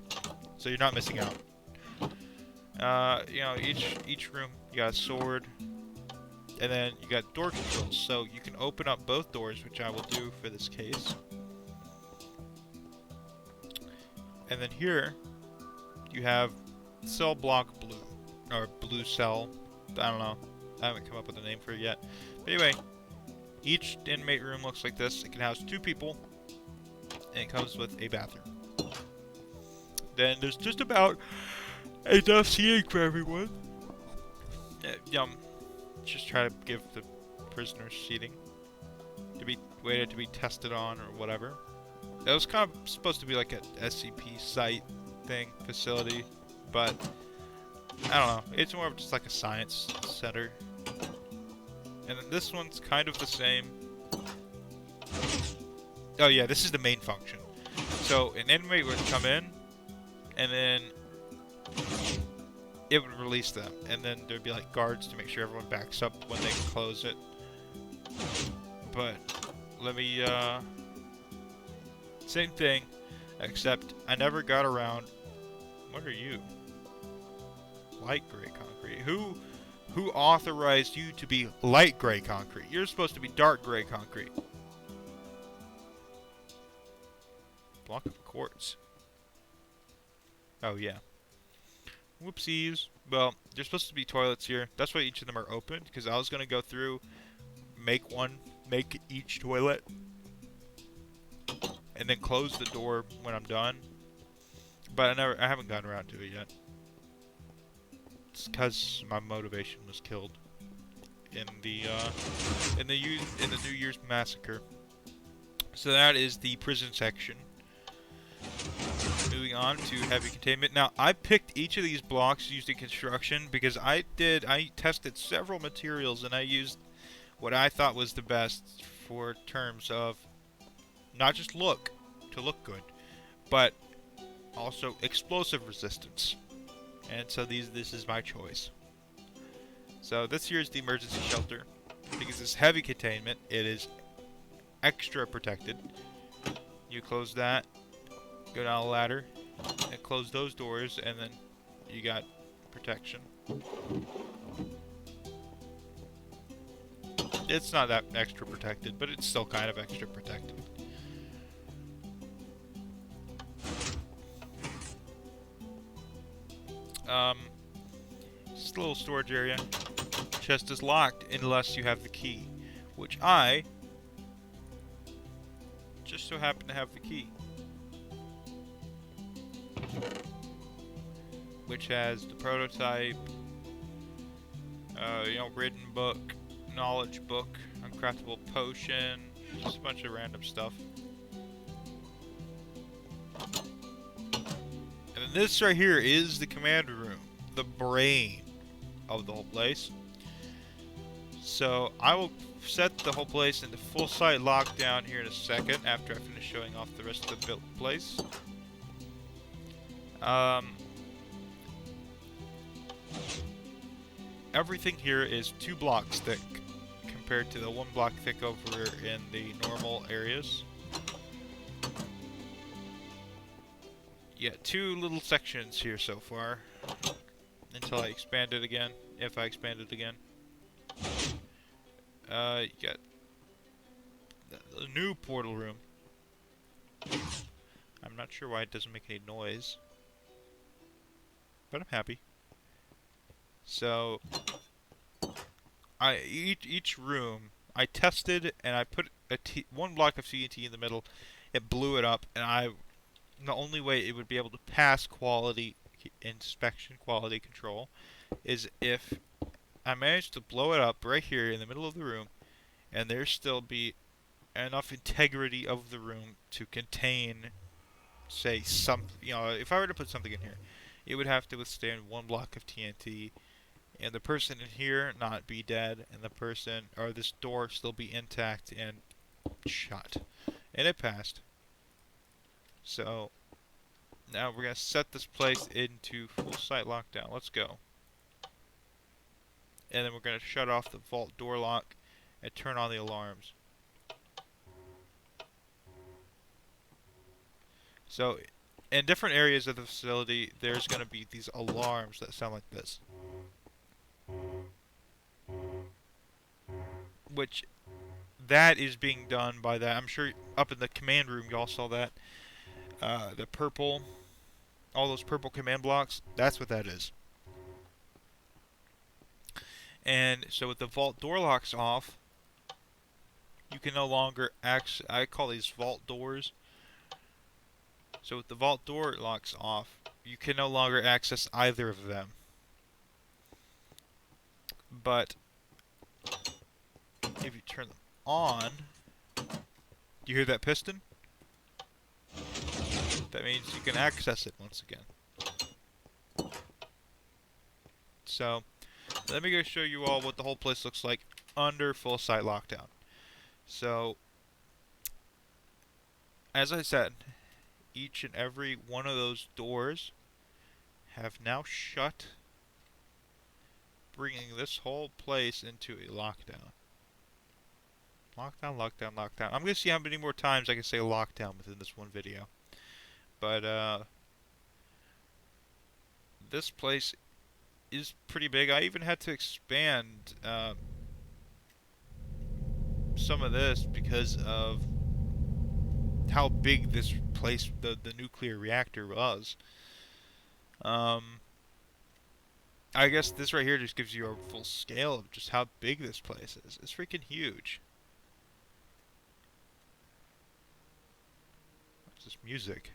So you're not missing out. You know, each room, you got a sword. And then you got door controls, so you can open up both doors, which I will do for this case. And then here, you have cell block blue, or blue cell. I don't know. I haven't come up with a name for it yet. But anyway, each inmate room looks like this. It can house 2 people, and it comes with a bathroom. Then there's just about enough seating for everyone. Just try to give the prisoners seating to be waited to be tested on or whatever. It was kind of supposed to be like a SCP site thing, facility, but I don't know. It's more of just like a science center. And then this one's kind of the same. Oh yeah, this is the main function. So an inmate would come in, and then it would release them, and then there'd be like guards to make sure everyone backs up when they close it. But let me same thing, except I never got around. What are you? Light gray concrete. Who authorized you to be light gray concrete? You're supposed to be dark gray concrete. Block of quartz. Oh yeah. Whoopsies. Well, there's supposed to be toilets here. That's why each of them are open, because I was going to go through, make each toilet, and then close the door when I'm done. But I haven't gotten around to it yet. It's because my motivation was killed in the New Year's massacre. So that is the prison section. Moving on to heavy containment. Now, I picked each of these blocks used in construction because I tested several materials, and I used what I thought was the best for terms of not just to look good, but also explosive resistance. And so this is my choice. So this here is the emergency shelter. Because it's heavy containment, it is extra protected. You close that, go down a ladder, and close those doors, and then you got protection. It's not that extra protected, but it's still kind of extra protected. Just a little storage area. Chest is locked unless you have the key, which I just so happen to have the key, which has the prototype, written book, knowledge book, uncraftable potion, just a bunch of random stuff. And then this right here is the command room, the brain of the whole place. So I will set the whole place into full site lockdown here in a second after I finish showing off the rest of the built place. Everything here is 2 blocks thick compared to the 1 block thick over in the normal areas. Yeah, 2 little sections here so far until I expand it again, if I expand it again. You got the new portal room. I'm not sure why it doesn't make any noise, but I'm happy. So, each room I tested, and I put 1 block of TNT in the middle. It blew it up, and the only way it would be able to pass quality inspection, quality control, is if I managed to blow it up right here in the middle of the room, and there still be enough integrity of the room to contain, say, if I were to put something in here, it would have to withstand 1 block of TNT, and the person in here not be dead, and the person, or this door still be intact and shut. And it passed. So, now we're going to set this place into full site lockdown. Let's go. And then we're going to shut off the vault door lock and turn on the alarms. So, in different areas of the facility, there's going to be these alarms that sound like this. Which, that is being done by that. I'm sure up in the command room y'all saw that. The purple, all those purple command blocks, that's what that is. And so with the vault door locks off, you can no longer access, I call these vault doors. So with the vault door locks off, you can no longer access either of them. But if you turn them on, do you hear that piston? That means you can access it once again. So, let me go show you all what the whole place looks like under full site lockdown. So, as I said, each and every one of those doors have now shut, bringing this whole place into a lockdown. Lockdown, lockdown, lockdown. I'm going to see how many more times I can say lockdown within this one video. But, this place is pretty big. I even had to expand some of this because of how big this place, the nuclear reactor was. I guess this right here just gives you a full scale of just how big this place is. It's freaking huge. What's this music?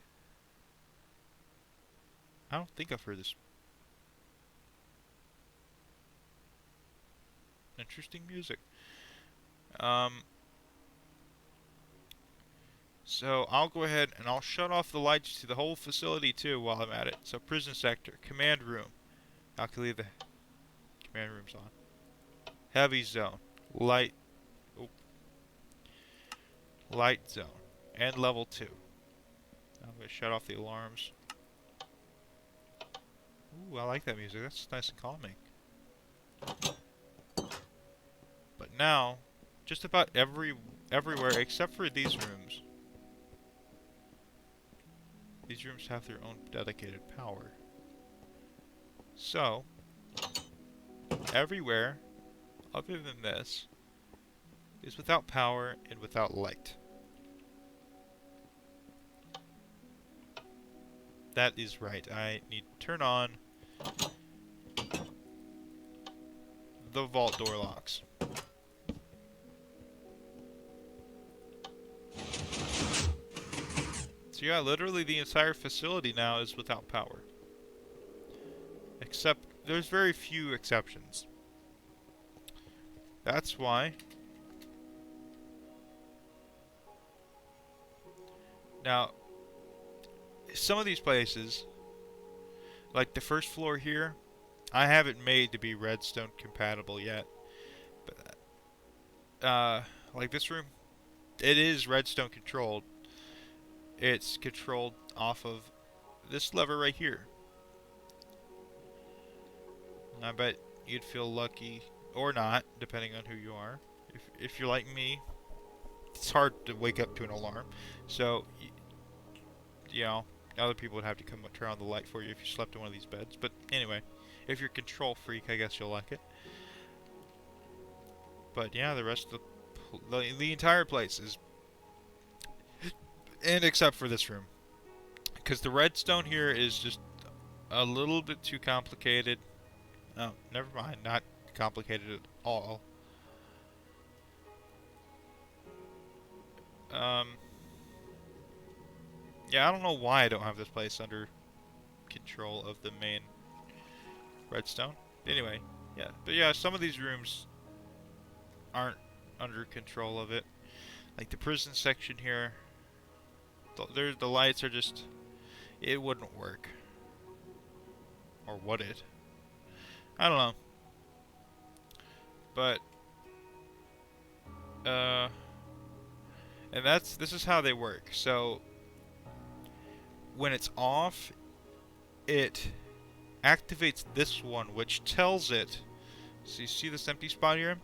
I don't think I've heard this. Interesting music. So I'll go ahead and I'll shut off the lights to the whole facility too while I'm at it. So prison sector, command room. I can leave the command rooms on. Heavy zone, light zone, and level 2. I'm going to shut off the alarms. Ooh, I like that music. That's nice and calming. But now, just about everywhere except for these rooms. These rooms have their own dedicated power. So, everywhere other than this is without power and without light. That is right. I need to turn on the vault door locks. So yeah, literally the entire facility now is without power. Except, there's very few exceptions. That's why. Now, some of these places, like the first floor here, I haven't made to be redstone compatible yet. But like this room, it is redstone controlled. It's controlled off of this lever right here. I bet you'd feel lucky or not, depending on who you are. If you're like me, it's hard to wake up to an alarm. So, you know, other people would have to come and turn on the light for you if you slept in one of these beds. But anyway, if you're a control freak, I guess you'll like it. But yeah, the rest of the entire place is, and except for this room, because the redstone here is just a little bit too complicated. Oh, never mind, not complicated at all. Um, yeah, I don't know why I don't have this place under control of the main redstone. Anyway, yeah, but yeah, some of these rooms aren't under control of it. Like the prison section here, the lights are just, it wouldn't work. Or would it? I don't know. But, and this is how they work. So, when it's off, it activates this one, which tells it, so you see this empty spot here?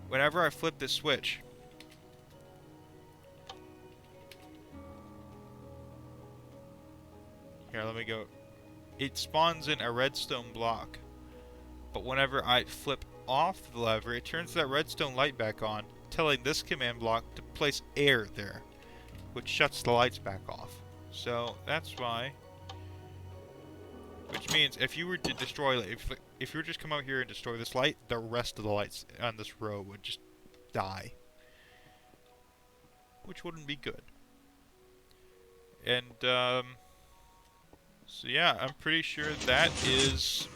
Whenever I flip this switch, here, let me go. It spawns in a redstone block. But whenever I flip off the lever, it turns that redstone light back on, telling this command block to place air there, which shuts the lights back off. So that's why. Which means if you were to destroy, if you were just come out here and destroy this light, the rest of the lights on this row would just die, which wouldn't be good. And so yeah, I'm pretty sure that is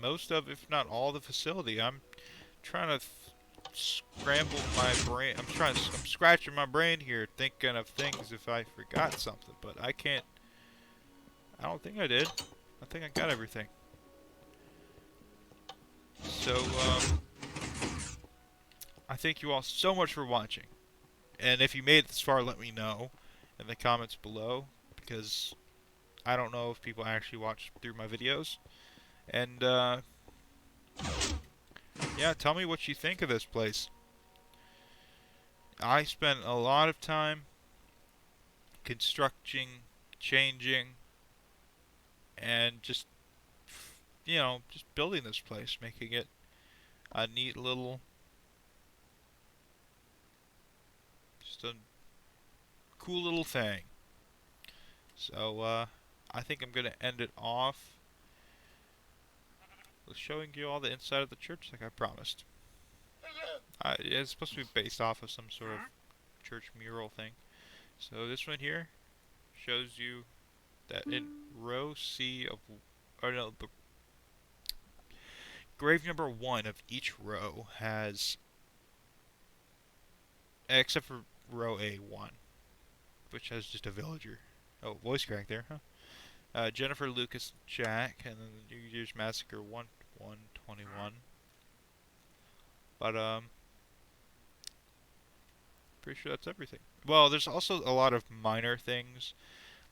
most of, if not all, the facility. I'm trying to scramble my brain. I'm scratching my brain here, thinking of things if I forgot something, but I can't. I don't think I did. I think I got everything. So, I thank you all so much for watching. And if you made it this far, let me know in the comments below, because I don't know if people actually watch through my videos. And, yeah, tell me what you think of this place. I spent a lot of time constructing, changing, and just, you know, just building this place, making it a neat little, just a cool little thing. So, I think I'm going to end it off with showing you all the inside of the church like I promised. It's supposed to be based off of some sort of church mural thing. So this one here shows you that in row C of, or no, the grave number 1 of each row has, except for row A1, which has just a villager. Oh, voice crack there, huh? Jennifer, Lucas, Jack, and then the New Year's Massacre 1/1/21. But, pretty sure that's everything. Well, there's also a lot of minor things.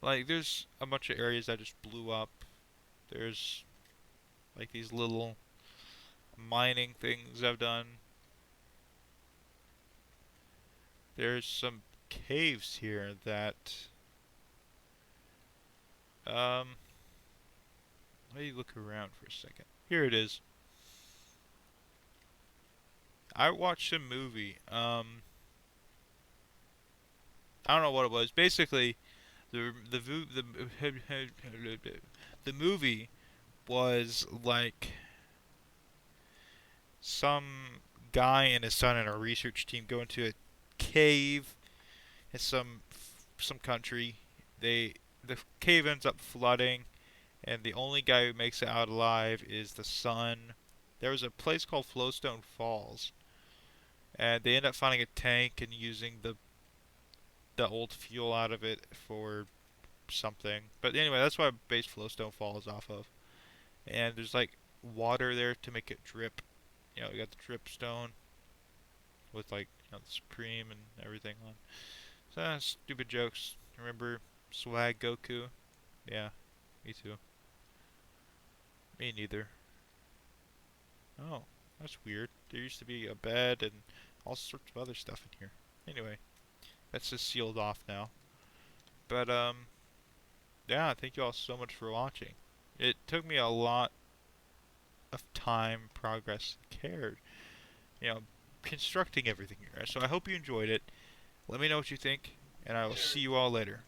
Like, there's a bunch of areas that just blew up. There's, like, these little mining things I've done. There's some caves here that, let me look around for a second. Here it is. I watched a movie, I don't know what it was. Basically, the the movie was like some guy and his son and a research team go into a cave in some country. The cave ends up flooding, and the only guy who makes it out alive is the son. There was a place called Flowstone Falls, and they end up finding a tank and using the old fuel out of it for something. But anyway, that's why I based Flowstone Falls off of. And there's like water there to make it drip. You know, you got the drip stone. with like the Supreme and everything on. So stupid jokes. Remember Swag Goku? Yeah, me too. Me neither. Oh, that's weird. There used to be a bed and all sorts of other stuff in here. Anyway, that's just sealed off now. But yeah, thank you all so much for watching. It took me a lot of time, progress, and care, you know, constructing everything here. So I hope you enjoyed it. Let me know what you think, and I will see you all later.